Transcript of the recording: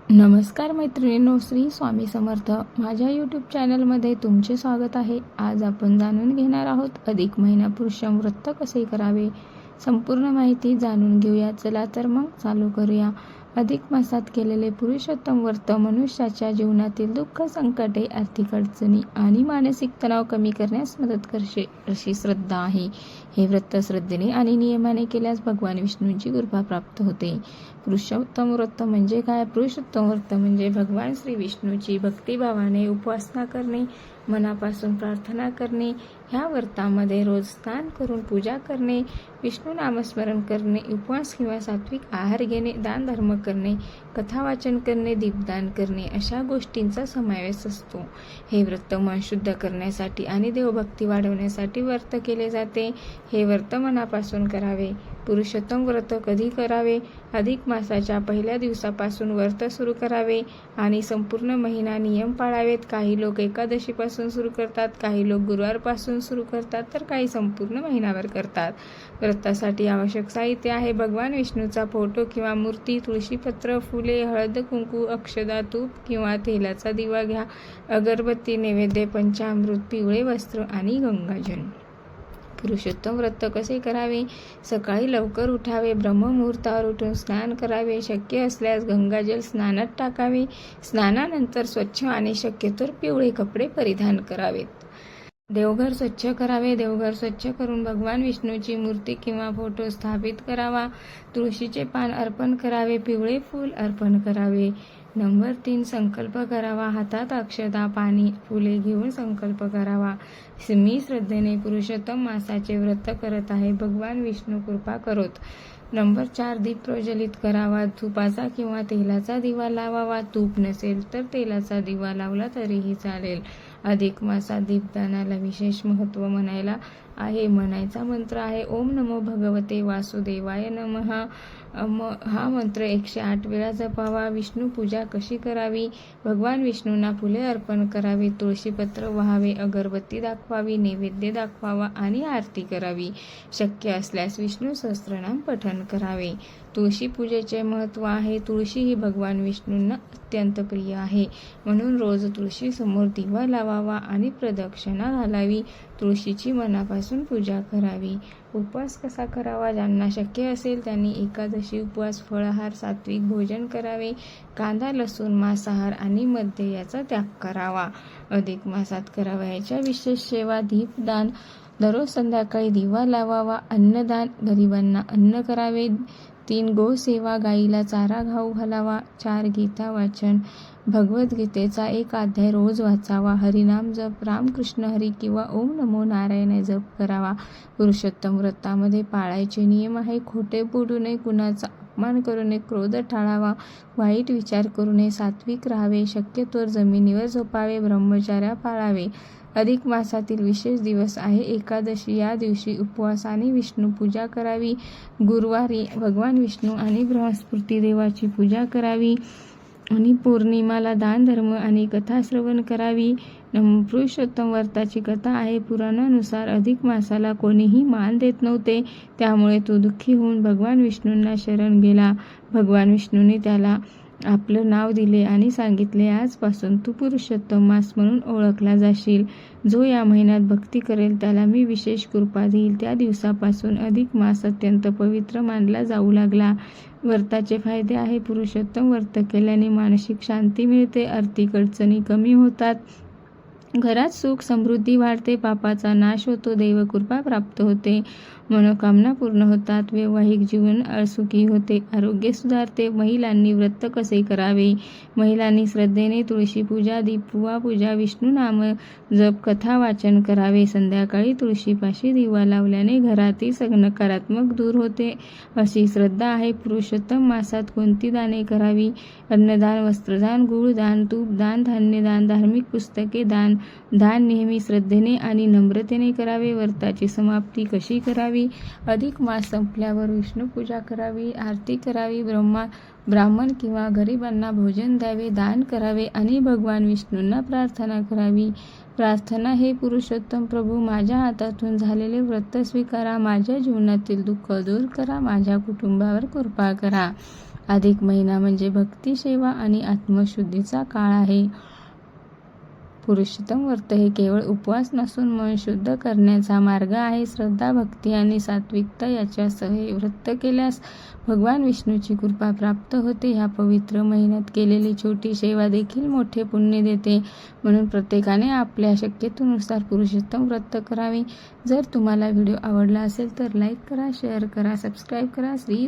नमस्कार मैत्रिणींनो, श्री स्वामी समर्थ. माझ्या यूट्यूब चॅनलमध्ये तुमचे स्वागत आहे. आज आपण जाणून घेणार आहोत अधिक महिना पुरुषम व्रत कसे करावे. संपूर्ण माहिती जाणून घेऊया. चला तर मग चालू करूया. अधिक मासात केलेले पुरुषोत्तम व्रत मनुष्याच्या जीवनातील दुःख, संकटे, आर्थिक अडचणी आणि मानसिक तणाव कमी करण्यास मदत करते अशी श्रद्धा आहे. हे व्रत श्रद्धेने आणि नियमाने केल्यास भगवान विष्णूंची कृपा प्राप्त होते. पुरुषोत्तम व्रत म्हणजे काय? पुरुषोत्तम व्रत म्हणजे भगवान श्री विष्णूची भक्तिभावाने उपासना करणे, मनापासून प्रार्थना करणे. ह्या व्रतामध्ये रोज स्नान करून पूजा करणे, विष्णू नामस्मरण करणे, उपवास किंवा सात्विक आहार घेणे, दान धर्म करणे, कथा वाचन करणे, दीपदान करणे अशा गोष्टींचा समावेश असतो. हे व्रत मन शुद्ध करण्यासाठी आणि देवभक्ती वाढवण्यासाठी व्रत केले जाते. हे व्रत मनापासून करावे. पुरुषोत्तम व्रत कधी करावे? अधिक मासाच्या पहिल्या दिवसापासून व्रत सुरू करावे आणि संपूर्ण महिना नियम पाळावेत. काही लोक एकादशीपासून सुरू करतात, काही लोक गुरुवारपासून सुरू करतात, तर काही संपूर्ण महिनाभर करतात. व्रतासाठी आवश्यक साहित्य आहे भगवान विष्णूचा फोटो किंवा मूर्ती, तुळशीपत्र, फुले, हळद, कुंकू, अक्षदा, तूप किंवा तेलाचा दिवा घ्या, अगरबत्ती, नैवेद्य, पंचामृत, पिवळे वस्त्र आणि गंगाजल. पुरुषोत्तम व्रत कसे करावे? सकाळी लवकर उठावे, ब्रह्ममुहूर्तावर उठून स्नान करावे, शक्य असल्यास गंगाजल स्नानात टाकावे. स्नानानंतर स्वच्छ आणि शक्यतोवर पिवळे कपडे परिधान करावेत. देवघर स्वच्छ करावे. देवघर स्वच्छ करून भगवान विष्णूची मूर्ती किंवा फोटो स्थापित करावा. तुळशीचे पान अर्पण करावे, पिवळे फूल अर्पण करावे. नंबर 3, संकल्प करावा. हातात अक्षता, पाणी, फुले घेऊन संकल्प करावा. मी श्रद्धेने पुरुषोत्तम मासाचे व्रत करत आहे, भगवान विष्णू कृपा करोत. नंबर 4, दीप प्रज्वलित करावा. तुपाचा किंवा तेलाचा दिवा लावावा. तूप नसेल तर तेलाचा दिवा लावला तरीही चालेल. अधिक मासात दीपदानाला विशेष महत्त्व म्हणायचा मंत्र आहे ओम नमो भगवते वासुदेवाय नमः. हा मंत्र 108 वेळा जपावा. विष्णू पूजा कशी करावी? भगवान विष्णूंना फुले अर्पण करावी, तुळशीपत्र वाहावे, अगरबत्ती दाखवावी, नैवेद्य दाखवावा आणि आरती करावी. शक्य असल्यास विष्णू सहस्त्रनाम पठण करावे. तुळशी पूजेचे महत्त्व आहे. तुळशी ही भगवान विष्णूंना अत्यंत प्रिय आहे, म्हणून रोज तुळशी समोर दिवा लावावा आणि प्रदक्षिणा घालावी. तुळशीची मनापासून पूजा करावी. उपवास कसा करावा? ज्यांना शक्य असेल त्यांनी एकादशी उपवास, फळाहार, सात्विक भोजन करावे. कांदा, लसूण, मांसाहार आणि मद्य याचा त्याग करावा. अधिक मासात करावयाच्या विशेष सेवा: दीपदान, दररोज संध्याकाळी दिवा लावावा. अन्नदान, गरिबांना अन्न करावे. 3, गोसेवा, गाईला चारा घालावा. 4, गीता वाचन, भगवद्गीतेचा 1 अध्याय रोज वाचावा. हरिनाम जप, रामकृष्ण हरी किंवा ओम नमो नारायण जप करावा. पुरुषोत्तम व्रतामध्ये पाळायचे नियम आहे: खोटे बोलू नये, कुणाचा अपमान करू नये, क्रोध टाळावा, वाईट विचार करू नये, सात्विक राहावे, शक्यतोवर जमिनीवर झोपावे, ब्रह्मचर्य पाळावे. अधिक मासातील विशेष दिवस आहे एकादशी. या दिवशी उपवासाने विष्णू पूजा करावी. गुरुवारी भगवान विष्णू आणि बृहस्पती देवाची पूजा करावी आणि पौर्णिमाला दान धर्म आणि कथा श्रवण करावी. पुरुषोत्तम व्रताची कथा आहे: पुराणानुसार अधिक मासाला कोणीही मान देत नव्हते, त्यामुळे तो दुःखी होऊन भगवान विष्णूंना शरण गेला. भगवान विष्णूंनी त्याला आपलं नाव दिले आणि सांगितले, आजपासून तू पुरुषोत्तम मास म्हणून ओळखला जाशील. जो या महिन्यात भक्ती करेल त्याला मी विशेष कृपा देईल. त्या दिवसापासून अधिक मास अत्यंत पवित्र मानला जाऊ लागला. व्रताचे फायदे आहे: पुरुषोत्तम व्रत केल्याने मानसिक शांती मिळते, आर्थिक अडचणी कमी होतात, घरात सुख समृद्धी वाढते, पापाचा नाश होतो, देवकृपा प्राप्त होते, मनोकामना पूर्ण होतात, वैवाहिक जीवन सुखी होते, आरोग्य सुधारते. महिलांनी व्रत कसे करावे? महिलांनी श्रद्धेने तुळशी पूजा, दीपवा पूजा, विष्णू नाम जप, कथा वाचन करावे. संध्याकाळी तुळशीपाशी दिवा लावल्याने घरातील नकारात्मक दूर होते अशी श्रद्धा आहे. पुरुषोत्तम मासात कोणती दाने करावी? अन्नदान, वस्त्रदान, गूळदान, तूपदान, धान्यदान, धार्मिक पुस्तके दान. दान नेहमी श्रद्धेने आणि नम्रतेने करावे. व्रताची समाप्ती कशी करावी? अधिक मास संपल्यावर विष्णू पूजा करावी, आरती करावी, ब्राह्मण किंवा गरिबांना भोजन द्यावे, दान करावे आणि भगवान विष्णूंना प्रार्थना करावी. प्रार्थना: हे पुरुषोत्तम प्रभू, माझ्या हातातून झालेले व्रत स्वीकारा, माझ्या जीवनातील दुःख दूर करा, माझ्या कुटुंबावर कृपा करा. अधिक महिना म्हणजे भक्ती, सेवा आणि आत्मशुद्धीचा काळ आहे. पुरुषोत्तम व्रत हे केवळ उपवास नसून मन शुद्ध करण्याचा मार्ग आहे. श्रद्धा, भक्ती आणि सात्विकता याच्यासह हे व्रत केल्यास भगवान विष्णूची कृपा प्राप्त होते. ह्या पवित्र महिन्यात केलेली छोटी सेवा देखील मोठे पुण्य देते. म्हणून प्रत्येकाने आपल्या शक्यतेनुसार पुरुषोत्तम व्रत करावे. जर तुम्हाला व्हिडिओ आवडला असेल तर लाईक करा, शेअर करा, सबस्क्राईब करा. श्री